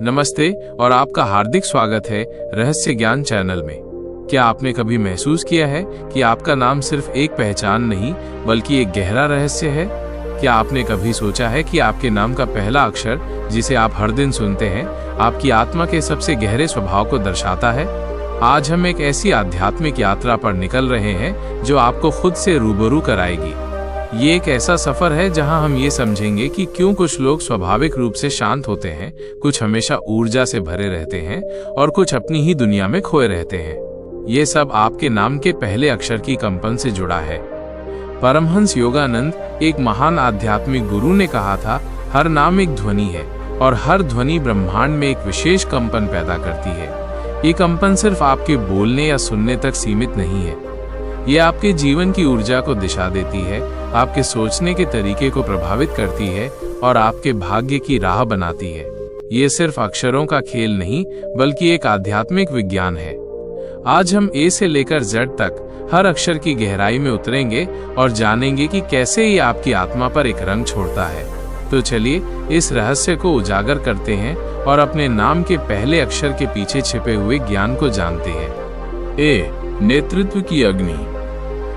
नमस्ते और आपका हार्दिक स्वागत है रहस्य ज्ञान चैनल में। क्या आपने कभी महसूस किया है कि आपका नाम सिर्फ एक पहचान नहीं बल्कि एक गहरा रहस्य है? क्या आपने कभी सोचा है कि आपके नाम का पहला अक्षर, जिसे आप हर दिन सुनते हैं, आपकी आत्मा के सबसे गहरे स्वभाव को दर्शाता है? आज हम एक ऐसी आध्यात्मिक यात्रा पर निकल रहे हैं जो आपको खुद से रूबरू कराएगी। ये एक ऐसा सफर है जहां हम ये समझेंगे कि क्यों कुछ लोग स्वाभाविक रूप से शांत होते हैं, कुछ हमेशा ऊर्जा से भरे रहते हैं और कुछ अपनी ही दुनिया में खोए रहते हैं। ये सब आपके नाम के पहले अक्षर की कंपन से जुड़ा है। परमहंस योगानंद, एक महान आध्यात्मिक गुरु, ने कहा था, हर नाम एक ध्वनि है और हर ध्वनि ब्रह्मांड में एक विशेष कंपन पैदा करती है। ये कंपन सिर्फ आपके बोलने या सुनने तक सीमित नहीं है। ये आपके जीवन की ऊर्जा को दिशा देती है, आपके सोचने के तरीके को प्रभावित करती है और आपके भाग्य की राह बनाती है। ये सिर्फ अक्षरों का खेल नहीं बल्कि एक आध्यात्मिक विज्ञान है। आज हम ए से लेकर जेड तक हर अक्षर की गहराई में उतरेंगे और जानेंगे कि कैसे ये आपकी आत्मा पर एक रंग छोड़ता है। तो चलिए इस रहस्य को उजागर करते हैं और अपने नाम के पहले अक्षर के पीछे छिपे हुए ज्ञान को जानते हैं। ए, नेतृत्व की अग्नि।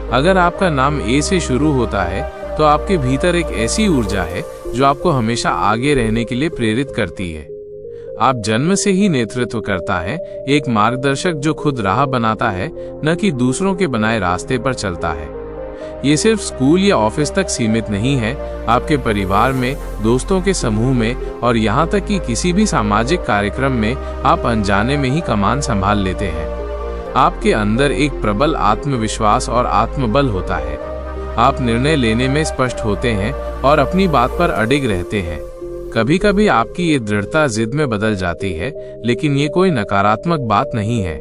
अगर आपका नाम ए से शुरू होता है तो आपके भीतर एक ऐसी ऊर्जा है जो आपको हमेशा आगे रहने के लिए प्रेरित करती है। आप जन्म से ही नेतृत्व करता है, एक मार्गदर्शक जो खुद राह बनाता है, न कि दूसरों के बनाए रास्ते पर चलता है। ये सिर्फ स्कूल या ऑफिस तक सीमित नहीं है, आपके परिवार में, दोस्तों के समूह में और यहाँ तक कि किसी भी सामाजिक कार्यक्रम में आप अनजाने में ही कमान संभाल लेते हैं। आपके अंदर एक प्रबल आत्मविश्वास और आत्मबल होता है। आप निर्णय लेने में स्पष्ट होते हैं और अपनी बात पर अडिग रहते हैं। कभी कभी आपकी ये दृढ़ता जिद में बदल जाती है, लेकिन ये कोई नकारात्मक बात नहीं है।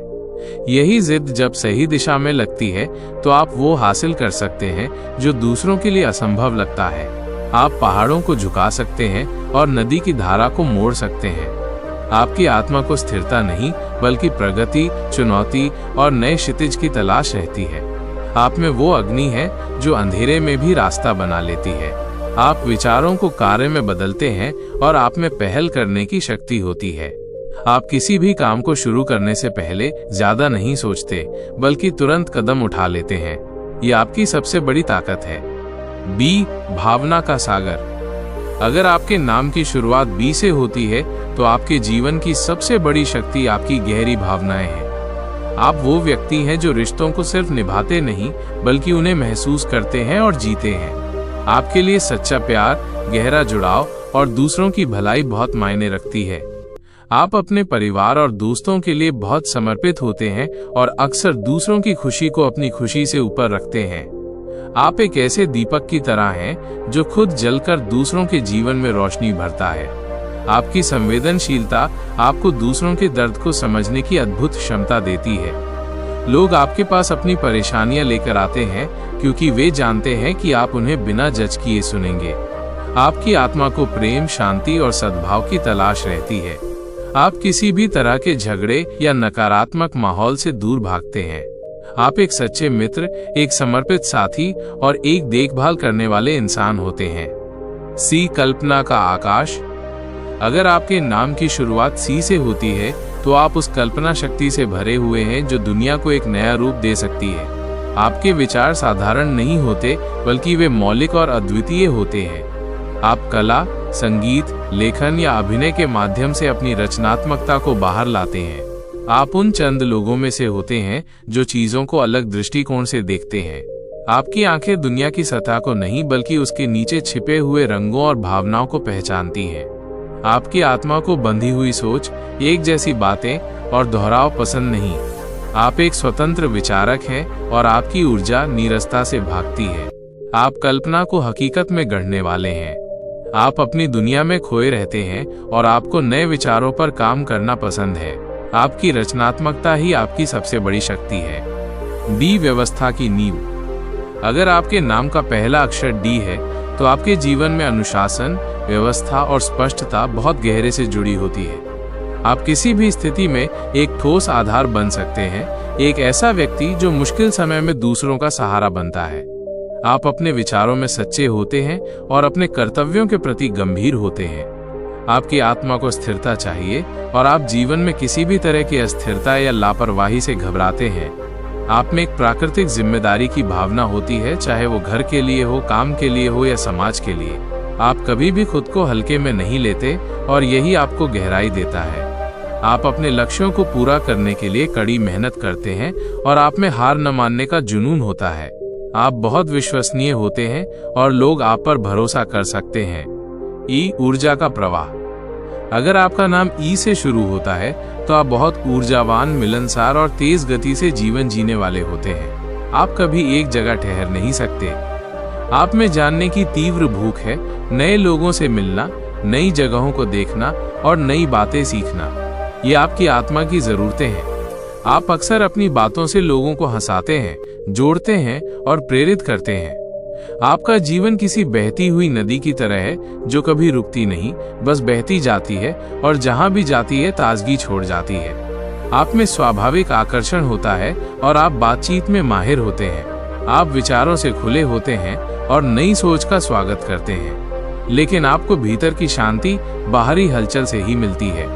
यही जिद जब सही दिशा में लगती है तो आप वो हासिल कर सकते हैं जो दूसरों के लिए असंभव लगता है। आप पहाड़ों को झुका सकते हैं और नदी की धारा को मोड़ सकते हैं। आपकी आत्मा को स्थिरता नहीं बल्कि प्रगति, चुनौती और नए क्षितिज की तलाश रहती है। आप में वो अग्नि है जो अंधेरे में भी रास्ता बना लेती है। आप विचारों को कार्य में बदलते हैं और आप में पहल करने की शक्ति होती है। आप किसी भी काम को शुरू करने से पहले ज्यादा नहीं सोचते बल्कि तुरंत कदम उठा लेते हैं। ये आपकी सबसे बड़ी ताकत है। बी, भावना का सागर। अगर आपके नाम की शुरुआत बी से होती है तो आपके जीवन की सबसे बड़ी शक्ति आपकी गहरी भावनाएं हैं। आप वो व्यक्ति हैं जो रिश्तों को सिर्फ निभाते नहीं बल्कि उन्हें महसूस करते हैं और जीते हैं। आपके लिए सच्चा प्यार, गहरा जुड़ाव और दूसरों की भलाई बहुत मायने रखती है। आप अपने परिवार और दोस्तों के लिए बहुत समर्पित होते हैं और अक्सर दूसरों की खुशी को अपनी खुशी से ऊपर रखते हैं। आप एक ऐसे दीपक की तरह हैं जो खुद जलकर दूसरों के जीवन में रोशनी भरता है। आपकी संवेदनशीलता आपको दूसरों के दर्द को समझने की अद्भुत क्षमता देती है। लोग आपके पास अपनी परेशानियां लेकर आते हैं क्योंकि वे जानते हैं कि आप उन्हें बिना जज किए सुनेंगे। आपकी आत्मा को प्रेम, शांति और सद्भाव की तलाश रहती है। आप किसी भी तरह के झगड़े या नकारात्मक माहौल से दूर भागते हैं। आप एक सच्चे मित्र, एक समर्पित साथी और एक देखभाल करने वाले इंसान होते हैं। सी, कल्पना का आकाश। अगर आपके नाम की शुरुआत सी से होती है तो आप उस कल्पना शक्ति से भरे हुए हैं जो दुनिया को एक नया रूप दे सकती है। आपके विचार साधारण नहीं होते बल्कि वे मौलिक और अद्वितीय होते हैं। आप कला, संगीत, लेखन या अभिनय के माध्यम से अपनी रचनात्मकता को बाहर लाते हैं। आप उन चंद लोगों में से होते हैं जो चीजों को अलग दृष्टिकोण से देखते हैं। आपकी आंखें दुनिया की सतह को नहीं बल्कि उसके नीचे छिपे हुए रंगों और भावनाओं को पहचानती हैं। आपकी आत्मा को बंधी हुई सोच, एक जैसी बातें और दोहराव पसंद नहीं। आप एक स्वतंत्र विचारक हैं और आपकी ऊर्जा नीरसता से भागती है। आप कल्पना को हकीकत में गढ़ने वाले हैं। आप अपनी दुनिया में खोए रहते हैं और आपको नए विचारों पर काम करना पसंद है। आपकी रचनात्मकता ही आपकी सबसे बड़ी शक्ति है। डी, व्यवस्था की नींव। अगर आपके नाम का पहला अक्षर डी है तो आपके जीवन में अनुशासन, व्यवस्था और स्पष्टता बहुत गहरे से जुड़ी होती है। आप किसी भी स्थिति में एक ठोस आधार बन सकते हैं, एक ऐसा व्यक्ति जो मुश्किल समय में दूसरों का सहारा बनता है। आप अपने विचारों में सच्चे होते हैं और अपने कर्तव्यों के प्रति गंभीर होते हैं। आपकी आत्मा को स्थिरता चाहिए और आप जीवन में किसी भी तरह की अस्थिरता या लापरवाही से घबराते हैं। आप में एक प्राकृतिक जिम्मेदारी की भावना होती है, चाहे वो घर के लिए हो, काम के लिए हो या समाज के लिए। आप कभी भी खुद को हल्के में नहीं लेते और यही आपको गहराई देता है। आप अपने लक्ष्यों को पूरा करने के लिए कड़ी मेहनत करते हैं और आप में हार न मानने का जुनून होता है। आप बहुत विश्वसनीय होते हैं और लोग आप पर भरोसा कर सकते हैं। ई, ऊर्जा का प्रवाह। अगर आपका नाम ई से शुरू होता है तो आप बहुत ऊर्जावान, मिलनसार और तेज गति से जीवन जीने वाले होते हैं। आप कभी एक जगह ठहर नहीं सकते। आप में जानने की तीव्र भूख है, नए लोगों से मिलना, नई जगहों को देखना और नई बातें सीखना। ये आपकी आत्मा की जरूरतें हैं। आप अक्सर अपनी बातों से लोगों को हंसाते हैं, जोड़ते हैं और प्रेरित करते हैं। आपका जीवन किसी बहती हुई नदी की तरह है जो कभी रुकती नहीं, बस बहती जाती है और जहां भी जाती है ताजगी छोड़ जाती है। आप में स्वाभाविक आकर्षण होता है और आप बातचीत में माहिर होते हैं। आप विचारों से खुले होते हैं और नई सोच का स्वागत करते हैं, लेकिन आपको भीतर की शांति बाहरी हलचल से ही मिलती है।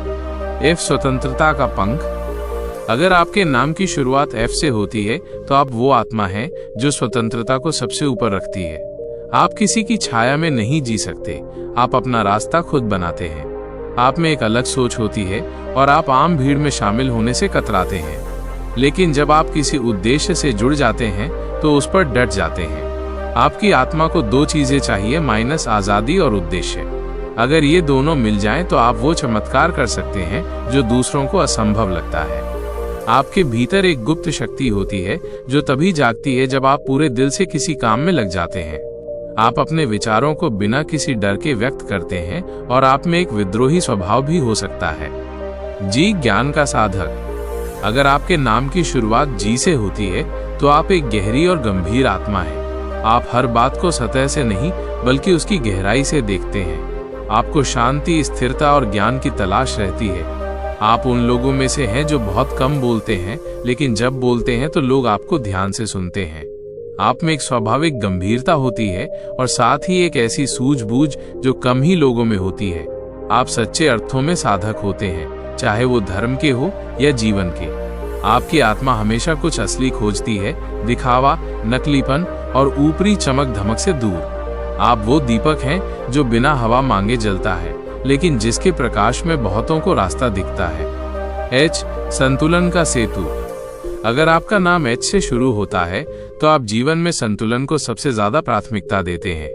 एफ, स्वतंत्रता का पंख। अगर आपके नाम की शुरुआत एफ से होती है तो आप वो आत्मा हैं जो स्वतंत्रता को सबसे ऊपर रखती है। आप किसी की छाया में नहीं जी सकते। आप अपना रास्ता खुद बनाते हैं। आप में एक अलग सोच होती है और आप आम भीड़ में शामिल होने से कतराते हैं, लेकिन जब आप किसी उद्देश्य से जुड़ जाते हैं तो उस पर डट जाते हैं। आपकी आत्मा को दो चीजें चाहिए, माइनस आजादी और उद्देश्य। अगर ये दोनों मिल जाएं तो आप वो चमत्कार कर सकते हैं जो दूसरों को असंभव लगता है। आपके भीतर एक गुप्त शक्ति होती है जो तभी जागती है जब आप पूरे दिल से किसी काम में लग जाते हैं। आप अपने विचारों को बिना किसी डर के व्यक्त करते हैं और आप में एक विद्रोही स्वभाव भी हो सकता है। जी, ज्ञान का साधक। अगर आपके नाम की शुरुआत जी से होती है तो आप एक गहरी और गंभीर आत्मा हैं। आप हर बात को सतह से नहीं बल्कि उसकी गहराई से देखते हैं। आपको शांति, स्थिरता और ज्ञान की तलाश रहती है। आप उन लोगों में से हैं जो बहुत कम बोलते हैं, लेकिन जब बोलते हैं तो लोग आपको ध्यान से सुनते हैं। आप में एक स्वाभाविक गंभीरता होती है और साथ ही एक ऐसी सूझबूझ जो कम ही लोगों में होती है। आप सच्चे अर्थों में साधक होते हैं, चाहे वो धर्म के हो या जीवन के। आपकी आत्मा हमेशा कुछ असली खोजती है, दिखावा, नकलीपन और ऊपरी चमक धमक से दूर। आप वो दीपक हैं जो बिना हवा मांगे जलता है, लेकिन जिसके प्रकाश में बहुतों को रास्ता दिखता है। एच, संतुलन का सेतु। अगर आपका नाम एच से शुरू होता है तो आप जीवन में संतुलन को सबसे ज्यादा प्राथमिकता देते हैं।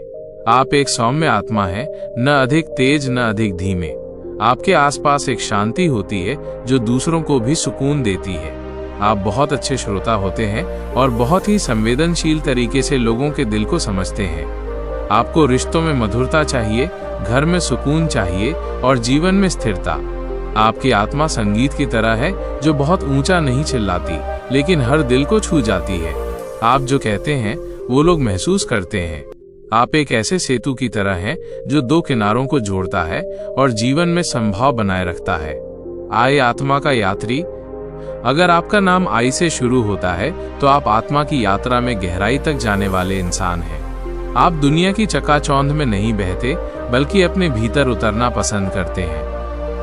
आप एक सौम्य आत्मा है, न अधिक तेज न अधिक धीमे। आपके आसपास एक शांति होती है जो दूसरों को भी सुकून देती है। आप बहुत अच्छे श्रोता होते हैं और बहुत ही संवेदनशील तरीके से लोगों के दिल को समझते हैं। आपको रिश्तों में मधुरता चाहिए, घर में सुकून चाहिए और जीवन में स्थिरता। आपकी आत्मा संगीत की तरह है जो बहुत ऊंचा नहीं चिल्लाती, लेकिन हर दिल को छू जाती है। आप जो कहते हैं वो लोग महसूस करते हैं। आप एक ऐसे सेतु की तरह हैं जो दो किनारों को जोड़ता है और जीवन में संभाव बनाए रखता है। आई, आत्मा का यात्री। अगर आपका नाम आई से शुरू होता है तो आप आत्मा की यात्रा में गहराई तक जाने वाले इंसान हैं। आप दुनिया की चकाचौंध में नहीं बहते बल्कि अपने भीतर उतरना पसंद करते हैं।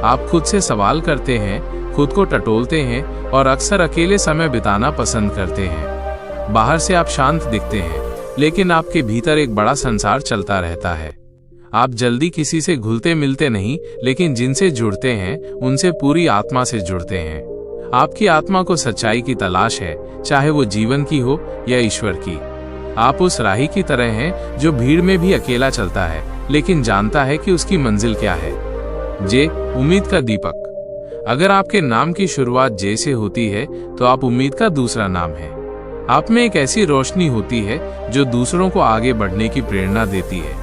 आप खुद से सवाल करते हैं, खुद को टटोलते हैं और अक्सर अकेले समय बिताना पसंद करते हैं। बाहर से आप शांत दिखते हैं, लेकिन आपके भीतर एक बड़ा संसार चलता रहता है। आप जल्दी किसी से घुलते मिलते नहीं, लेकिन जिनसे जुड़ते हैं उनसे पूरी आत्मा से जुड़ते हैं। आपकी आत्मा को सच्चाई की तलाश है, चाहे वो जीवन की हो या ईश्वर की। आप उस राही की तरह हैं जो भीड़ में भी अकेला चलता है, लेकिन जानता है कि उसकी मंजिल क्या है। जे, उम्मीद का दीपक। अगर आपके नाम की शुरुआत जे से होती है तो आप उम्मीद का दूसरा नाम है। आप में एक ऐसी रोशनी होती है जो दूसरों को आगे बढ़ने की प्रेरणा देती है।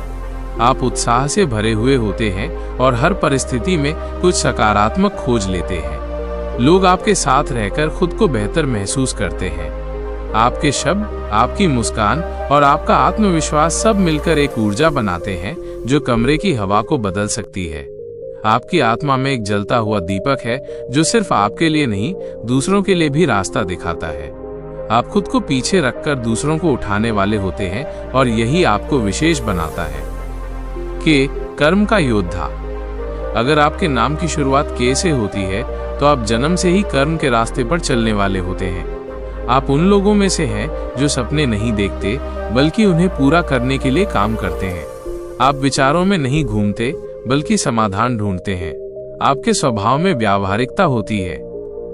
आप उत्साह से भरे हुए होते हैं और हर परिस्थिति में कुछ सकारात्मक खोज लेते हैं। लोग आपके साथ रहकर खुद को बेहतर महसूस करते हैं। आपके शब्द, आपकी मुस्कान और आपका आत्मविश्वास सब मिलकर एक ऊर्जा बनाते हैं जो कमरे की हवा को बदल सकती है। आपकी आत्मा में एक जलता हुआ दीपक है जो सिर्फ आपके लिए नहीं, दूसरों के लिए भी रास्ता दिखाता है। आप खुद को पीछे रखकर दूसरों को उठाने वाले होते हैं और यही आपको विशेष बनाता है। के, कर्म का योद्धा। अगर आपके नाम की शुरुआत के से होती है तो आप जन्म से ही कर्म के रास्ते पर चलने वाले होते हैं। आप उन लोगों में से हैं जो सपने नहीं देखते बल्कि उन्हें पूरा करने के लिए काम करते हैं। आप विचारों में नहीं घूमते बल्कि समाधान ढूंढते हैं। आपके स्वभाव में व्यावहारिकता होती है।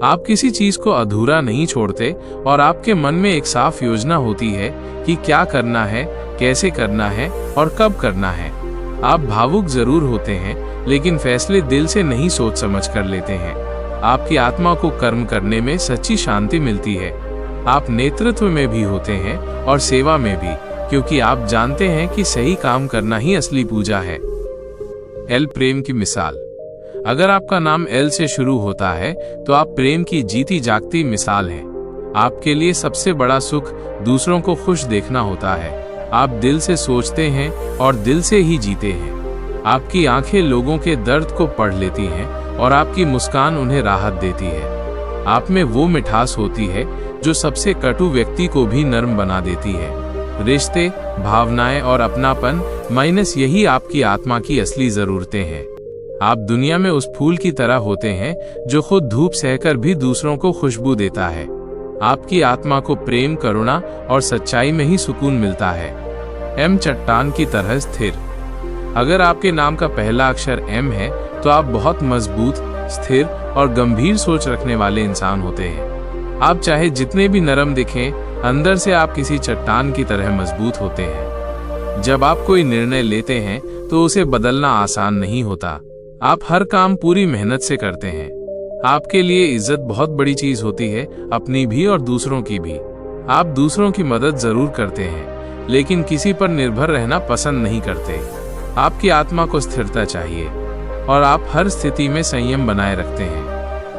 आप किसी चीज को अधूरा नहीं छोड़ते और आपके मन में एक साफ योजना होती है कि क्या करना है, कैसे करना है और कब करना है। आप भावुक जरूर होते हैं लेकिन फैसले दिल से नहीं सोच समझ कर लेते हैं। आपकी आत्मा को कर्म करने में सच्ची शांति मिलती है। आप नेतृत्व में भी होते हैं और सेवा में भी, क्योंकि आप जानते हैं कि सही काम करना ही असली पूजा है। एल प्रेम की मिसाल। अगर आपका नाम एल से शुरू होता है तो आप प्रेम की जीती जागती मिसाल हैं। आपके लिए सबसे बड़ा सुख दूसरों को खुश देखना होता है। आप दिल से सोचते हैं और दिल से ही जीते हैं। आपकी आंखें लोगों के दर्द को पढ़ लेती हैं और आपकी मुस्कान उन्हें राहत देती है। आप में वो मिठास होती है जो सबसे कटु व्यक्ति को भी नर्म बना देती है। रिश्ते, भावनाएं और अपनापन माइनस यही आपकी आत्मा की असली जरूरतें हैं। आप दुनिया में उस फूल की तरह होते हैं जो खुद धूप सहकर भी दूसरों को खुशबू देता है। आपकी आत्मा को प्रेम, करुणा और सच्चाई में ही सुकून मिलता है। एम चट्टान की तरह स्थिर। अगर आपके नाम का पहला अक्षर एम है तो आप बहुत मजबूत, स्थिर और गंभीर सोच रखने वाले इंसान होते हैं। आप चाहे जितने भी नरम दिखें, अंदर से आप किसी चट्टान की तरह मजबूत होते हैं। जब आप कोई निर्णय लेते हैं तो उसे बदलना आसान नहीं होता। आप हर काम पूरी मेहनत से करते हैं। आपके लिए इज्जत बहुत बड़ी चीज होती है, अपनी भी और दूसरों की भी। आप दूसरों की मदद जरूर करते हैं लेकिन किसी पर निर्भर रहना पसंद नहीं करते। आपकी आत्मा को स्थिरता चाहिए और आप हर स्थिति में संयम बनाए रखते हैं।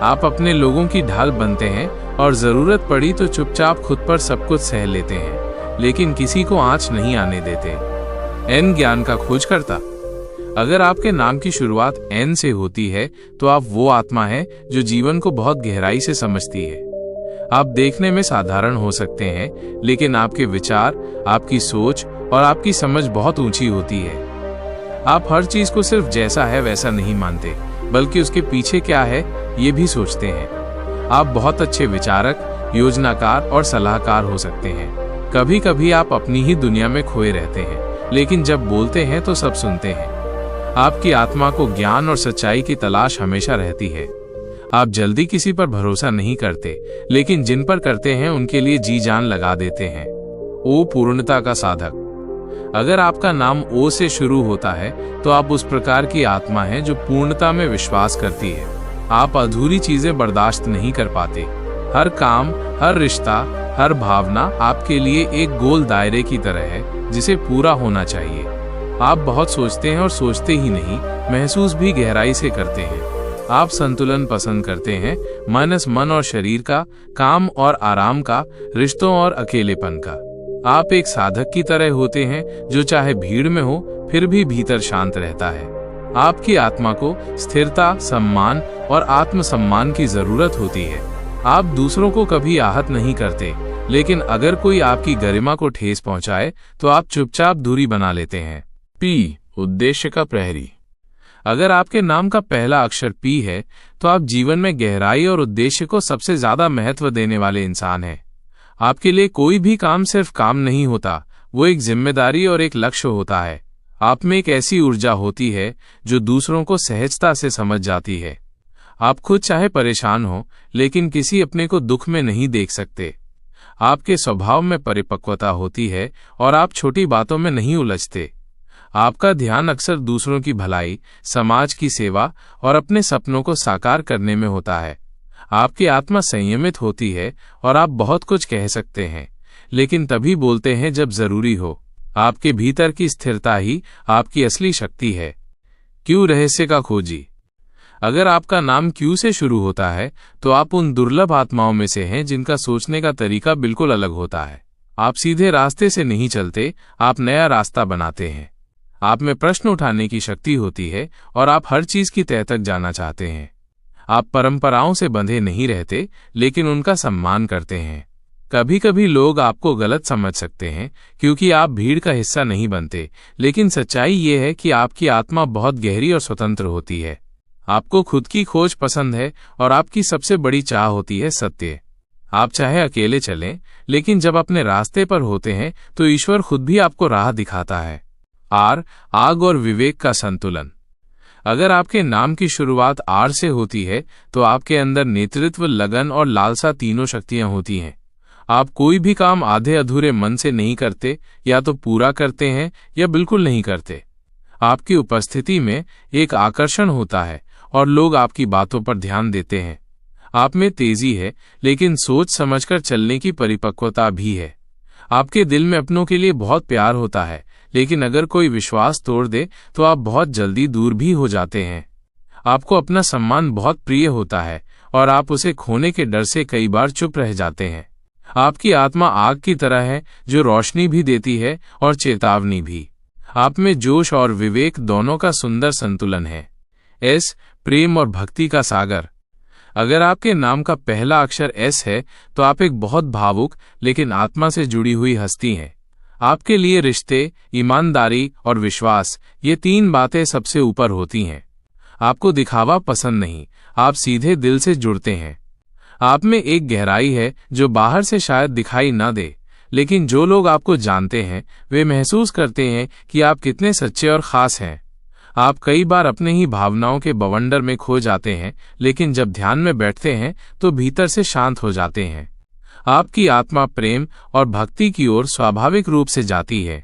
आप अपने लोगों की ढाल बनते हैं और जरूरत पड़ी तो चुपचाप खुद पर सब कुछ सह लेते हैं लेकिन किसी को आंच नहीं आने देते। एन ज्ञान का खोज करता। अगर आपके नाम की शुरुआत एन से होती है तो आप वो आत्मा है जो जीवन को बहुत गहराई से समझती है। आप देखने में साधारण हो सकते हैं लेकिन आपके विचार, आपकी सोच और आपकी समझ बहुत ऊंची होती है। आप हर चीज को सिर्फ जैसा है वैसा नहीं मानते बल्कि उसके पीछे क्या है ये भी सोचते हैं। आप बहुत अच्छे विचारक, योजनाकार और सलाहकार हो सकते हैं। कभी कभी आप अपनी ही दुनिया में खोए रहते हैं लेकिन जब बोलते हैं तो सब सुनते हैं। आपकी आत्मा को ज्ञान और सच्चाई की तलाश हमेशा रहती है। आप जल्दी किसी पर भरोसा नहीं करते लेकिन जिन पर करते हैं उनके लिए जी जान लगा देते हैं। ओ पूर्णता का साधक। अगर आपका नाम ओ से शुरू होता है तो आप उस प्रकार की आत्मा हैं जो पूर्णता में विश्वास करती है। आप अधूरी चीजें बर्दाश्त नहीं कर पाते। हर काम, हर रिश्ता, हर भावना आपके लिए एक गोल दायरे की तरह है जिसे पूरा होना चाहिए। आप बहुत सोचते हैं और सोचते ही नहीं, महसूस भी गहराई से करते हैं। आप संतुलन पसंद करते हैं, मानस मन और शरीर का, काम और आराम का, रिश्तों और अकेलेपन का। आप एक साधक की तरह होते हैं जो चाहे भीड़ में हो फिर भी भीतर शांत रहता है। आपकी आत्मा को स्थिरता, सम्मान और आत्मसम्मान की जरूरत होती है। आप दूसरों को कभी आहत नहीं करते लेकिन अगर कोई आपकी गरिमा को ठेस पहुंचाए तो आप चुपचाप दूरी बना लेते हैं। पी, उद्देश्य का प्रहरी। अगर आपके नाम का पहला अक्षर पी है तो आप जीवन में गहराई और उद्देश्य को सबसे ज्यादा महत्व देने वाले इंसान हैं। आपके लिए कोई भी काम सिर्फ काम नहीं होता, वो एक जिम्मेदारी और एक लक्ष्य होता है। आप में एक ऐसी ऊर्जा होती है जो दूसरों को सहजता से समझ जाती है। आप खुद चाहे परेशान हो लेकिन किसी अपने को दुख में नहीं देख सकते। आपके स्वभाव में परिपक्वता होती है और आप छोटी बातों में नहीं उलझते। आपका ध्यान अक्सर दूसरों की भलाई, समाज की सेवा और अपने सपनों को साकार करने में होता है। आपकी आत्मा संयमित होती है और आप बहुत कुछ कह सकते हैं लेकिन तभी बोलते हैं जब जरूरी हो। आपके भीतर की स्थिरता ही आपकी असली शक्ति है। क्यों रहस्य का खोजी। अगर आपका नाम क्यू से शुरू होता है तो आप उन दुर्लभ आत्माओं में से हैं जिनका सोचने का तरीका बिल्कुल अलग होता है। आप सीधे रास्ते से नहीं चलते, आप नया रास्ता बनाते हैं। आप में प्रश्न उठाने की शक्ति होती है और आप हर चीज की तह तक जाना चाहते हैं। आप परंपराओं से बंधे नहीं रहते लेकिन उनका सम्मान करते हैं। कभी कभी लोग आपको गलत समझ सकते हैं क्योंकि आप भीड़ का हिस्सा नहीं बनते लेकिन सच्चाई ये है कि आपकी आत्मा बहुत गहरी और स्वतंत्र होती है। आपको खुद की खोज पसंद है और आपकी सबसे बड़ी चाह होती है सत्य। आप चाहे अकेले चलें, लेकिन जब अपने रास्ते पर होते हैं तो ईश्वर खुद भी आपको राह दिखाता है। आग और विवेक का संतुलन। अगर आपके नाम की शुरुआत आर से होती है तो आपके अंदर नेतृत्व, लगन और लालसा तीनों शक्तियां होती हैं। आप कोई भी काम आधे अधूरे मन से नहीं करते, या तो पूरा करते हैं या बिल्कुल नहीं करते। आपकी उपस्थिति में एक आकर्षण होता है और लोग आपकी बातों पर ध्यान देते हैं। आप में तेजी है, लेकिन सोच समझकर चलने की परिपक्वता भी है। आपके दिल में अपनों के लिए बहुत प्यार होता है, लेकिन अगर कोई विश्वास तोड़ दे तो आप बहुत जल्दी दूर भी हो जाते हैं। आपको अपना सम्मान बहुत प्रिय होता है और आप उसे खोने के डर से कई बार चुप रह जाते हैं। आपकी आत्मा आग की तरह है जो रोशनी भी देती है और चेतावनी भी। आप में जोश और विवेक दोनों का सुंदर संतुलन है। एस, प्रेम और भक्ति का सागर। अगर आपके नाम का पहला अक्षर एस है तो आप एक बहुत भावुक लेकिन आत्मा से जुड़ी हुई हस्ती हैं। आपके लिए रिश्ते, ईमानदारी और विश्वास, ये तीन बातें सबसे ऊपर होती हैं। आपको दिखावा पसंद नहीं, आप सीधे दिल से जुड़ते हैं। आप में एक गहराई है जो बाहर से शायद दिखाई ना दे, लेकिन जो लोग आपको जानते हैं वे महसूस करते हैं कि आप कितने सच्चे और खास हैं। आप कई बार अपने ही भावनाओं के बवंडर में खो जाते हैं, लेकिन जब ध्यान में बैठते हैं तो भीतर से शांत हो जाते हैं। आपकी आत्मा प्रेम और भक्ति की ओर स्वाभाविक रूप से जाती है।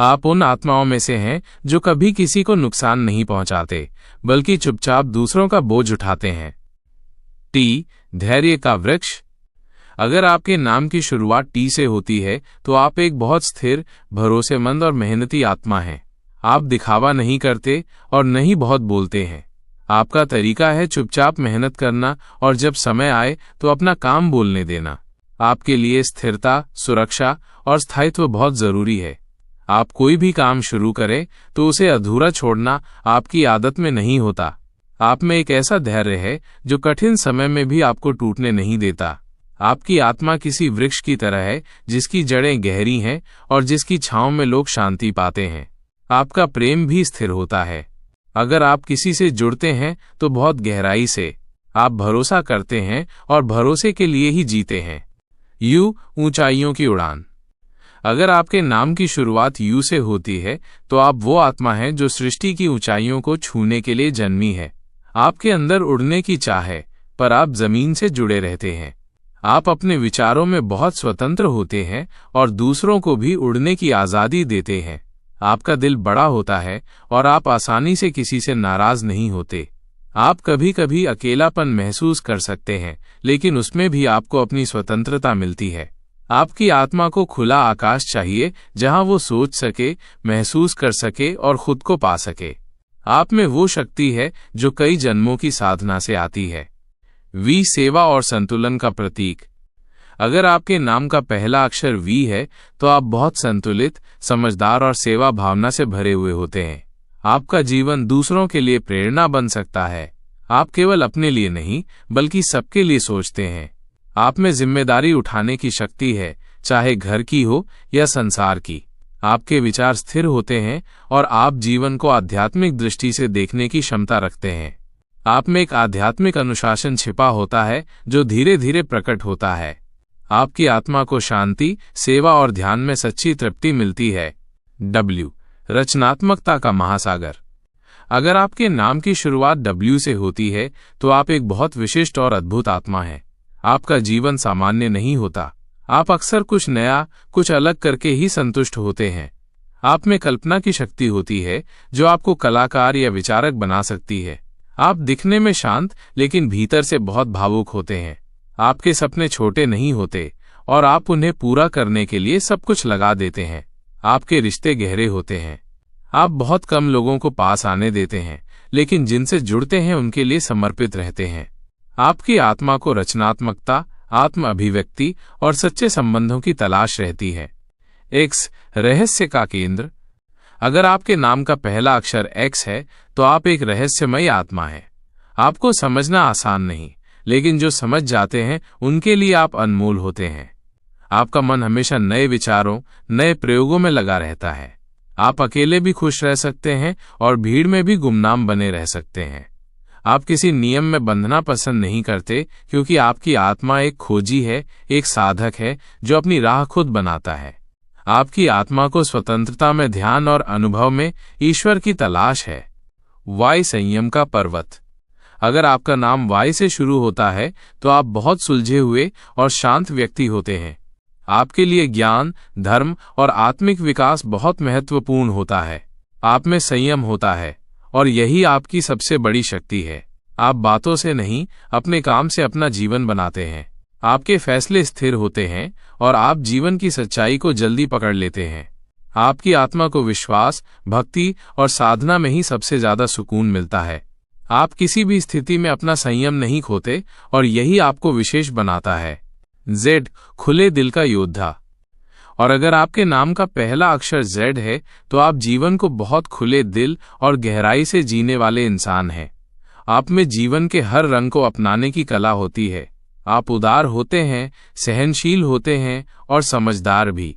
आप उन आत्माओं में से हैं जो कभी किसी को नुकसान नहीं पहुंचाते, बल्कि चुपचाप दूसरों का बोझ उठाते हैं। टी, धैर्य का वृक्ष। अगर आपके नाम की शुरुआत टी से होती है तो आप एक बहुत स्थिर, भरोसेमंद और मेहनती आत्मा हैं। आप दिखावा नहीं करते और न ही बहुत बोलते हैं। आपका तरीका है चुपचाप मेहनत करना और जब समय आए तो अपना काम बोलने देना। आपके लिए स्थिरता, सुरक्षा और स्थायित्व बहुत जरूरी है। आप कोई भी काम शुरू करें तो उसे अधूरा छोड़ना आपकी आदत में नहीं होता। आप में एक ऐसा धैर्य है जो कठिन समय में भी आपको टूटने नहीं देता। आपकी आत्मा किसी वृक्ष की तरह है जिसकी जड़ें गहरी हैं और जिसकी छांव में लोग शांति पाते हैं। आपका प्रेम भी स्थिर होता है। अगर आप किसी से जुड़ते हैं तो बहुत गहराई से। आप भरोसा करते हैं और भरोसे के लिए ही जीते हैं। यू, ऊंचाइयों की उड़ान। अगर आपके नाम की शुरुआत यू से होती है तो आप वो आत्मा हैं जो सृष्टि की ऊंचाइयों को छूने के लिए जन्मी है। आपके अंदर उड़ने की चाह है, पर आप जमीन से जुड़े रहते हैं। आप अपने विचारों में बहुत स्वतंत्र होते हैं और दूसरों को भी उड़ने की आज़ादी देते हैं। आपका दिल बड़ा होता है और आप आसानी से किसी से नाराज नहीं होते। आप कभी कभी अकेलापन महसूस कर सकते हैं, लेकिन उसमें भी आपको अपनी स्वतंत्रता मिलती है। आपकी आत्मा को खुला आकाश चाहिए जहां वो सोच सके, महसूस कर सके और खुद को पा सके। आप में वो शक्ति है जो कई जन्मों की साधना से आती है। वी, सेवा और संतुलन का प्रतीक। अगर आपके नाम का पहला अक्षर वी है तो आप बहुत संतुलित, समझदार और सेवा भावना से भरे हुए होते हैं। आपका जीवन दूसरों के लिए प्रेरणा बन सकता है। आप केवल अपने लिए नहीं बल्कि सबके लिए सोचते हैं। आप में जिम्मेदारी उठाने की शक्ति है, चाहे घर की हो या संसार की। आपके विचार स्थिर होते हैं और आप जीवन को आध्यात्मिक दृष्टि से देखने की क्षमता रखते हैं। आप में एक आध्यात्मिक अनुशासन छिपा होता है जो धीरे धीरे प्रकट होता है। आपकी आत्मा को शांति, सेवा और ध्यान में सच्ची तृप्ति मिलती है। डब्ल्यू, रचनात्मकता का महासागर। अगर आपके नाम की शुरुआत डब्ल्यू से होती है तो आप एक बहुत विशिष्ट और अद्भुत आत्मा हैं। आपका जीवन सामान्य नहीं होता। आप अक्सर कुछ नया, कुछ अलग करके ही संतुष्ट होते हैं। आप में कल्पना की शक्ति होती है जो आपको कलाकार या विचारक बना सकती है। आप दिखने में शांत लेकिन भीतर से बहुत भावुक होते हैं। आपके सपने छोटे नहीं होते और आप उन्हें पूरा करने के लिए सब कुछ लगा देते हैं। आपके रिश्ते गहरे होते हैं। आप बहुत कम लोगों को पास आने देते हैं, लेकिन जिनसे जुड़ते हैं उनके लिए समर्पित रहते हैं। आपकी आत्मा को रचनात्मकता, आत्म अभिव्यक्ति और सच्चे संबंधों की तलाश रहती है। एक्स, रहस्य का केंद्र। अगर आपके नाम का पहला अक्षर एक्स है तो आप एक रहस्यमयी आत्मा हैं। आपको समझना आसान नहीं, लेकिन जो समझ जाते हैं उनके लिए आप अनमोल होते हैं। आपका मन हमेशा नए विचारों, नए प्रयोगों में लगा रहता है। आप अकेले भी खुश रह सकते हैं और भीड़ में भी गुमनाम बने रह सकते हैं। आप किसी नियम में बंधना पसंद नहीं करते, क्योंकि आपकी आत्मा एक खोजी है, एक साधक है जो अपनी राह खुद बनाता है। आपकी आत्मा को स्वतंत्रता में, ध्यान और अनुभव में ईश्वर की तलाश है। वाई संयम का पर्वत। अगर आपका नाम वाई से शुरू होता है तो आप बहुत सुलझे हुए और शांत व्यक्ति होते हैं। आपके लिए ज्ञान, धर्म और आत्मिक विकास बहुत महत्वपूर्ण होता है। आप में संयम होता है और यही आपकी सबसे बड़ी शक्ति है। आप बातों से नहीं, अपने काम से अपना जीवन बनाते हैं। आपके फैसले स्थिर होते हैं और आप जीवन की सच्चाई को जल्दी पकड़ लेते हैं। आपकी आत्मा को विश्वास, भक्ति और साधना में ही सबसे ज्यादा सुकून मिलता है। आप किसी भी स्थिति में अपना संयम नहीं खोते और यही आपको विशेष बनाता है। जेड, खुले दिल का योद्धा। और अगर आपके नाम का पहला अक्षर जेड है तो आप जीवन को बहुत खुले दिल और गहराई से जीने वाले इंसान हैं। आप में जीवन के हर रंग को अपनाने की कला होती है। आप उदार होते हैं, सहनशील होते हैं और समझदार भी।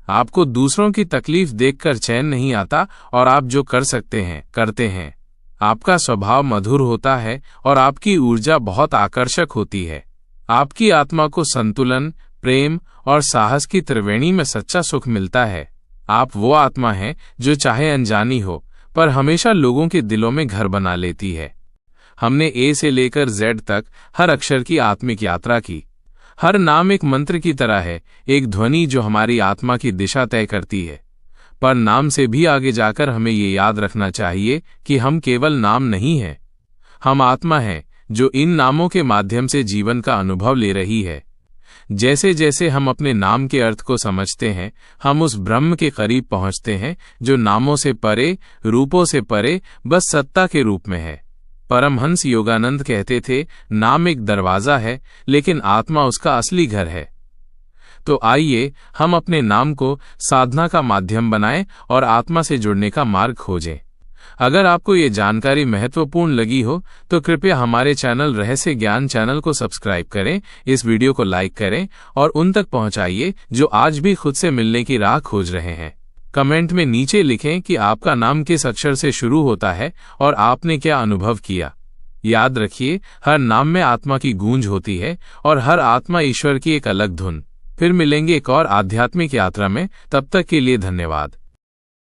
आपको दूसरों की तकलीफ देखकर चैन नहीं आता और आप जो कर सकते हैं करते हैं। आपका स्वभाव मधुर होता है और आपकी ऊर्जा बहुत आकर्षक होती है। आपकी आत्मा को संतुलन, प्रेम और साहस की त्रिवेणी में सच्चा सुख मिलता है। आप वो आत्मा हैं जो चाहे अनजानी हो पर हमेशा लोगों के दिलों में घर बना लेती है। हमने ए से लेकर जेड तक हर अक्षर की आत्मिक यात्रा की। हर नाम एक मंत्र की तरह है, एक ध्वनि जो हमारी आत्मा की दिशा तय करती है। पर नाम से भी आगे जाकर हमें ये याद रखना चाहिए कि हम केवल नाम नहीं हैं, हम आत्मा हैं जो इन नामों के माध्यम से जीवन का अनुभव ले रही है। जैसे जैसे हम अपने नाम के अर्थ को समझते हैं, हम उस ब्रह्म के करीब पहुंचते हैं जो नामों से परे, रूपों से परे, बस सत्ता के रूप में है। परमहंस योगानंद कहते थे, नाम एक दरवाजा है लेकिन आत्मा उसका असली घर है। तो आइए हम अपने नाम को साधना का माध्यम बनाएं और आत्मा से जुड़ने का मार्ग खोजें। अगर आपको ये जानकारी महत्वपूर्ण लगी हो तो कृपया हमारे चैनल रहस्य ज्ञान चैनल को सब्सक्राइब करें, इस वीडियो को लाइक करें और उन तक पहुंचाइए जो आज भी खुद से मिलने की राह खोज रहे हैं। कमेंट में नीचे लिखें कि आपका नाम किस अक्षर से शुरू होता है और आपने क्या अनुभव किया। याद रखिए, हर नाम में आत्मा की गूंज होती है और हर आत्मा ईश्वर की एक अलग धुन। फिर मिलेंगे एक और आध्यात्मिक यात्रा में, तब तक के लिए धन्यवाद।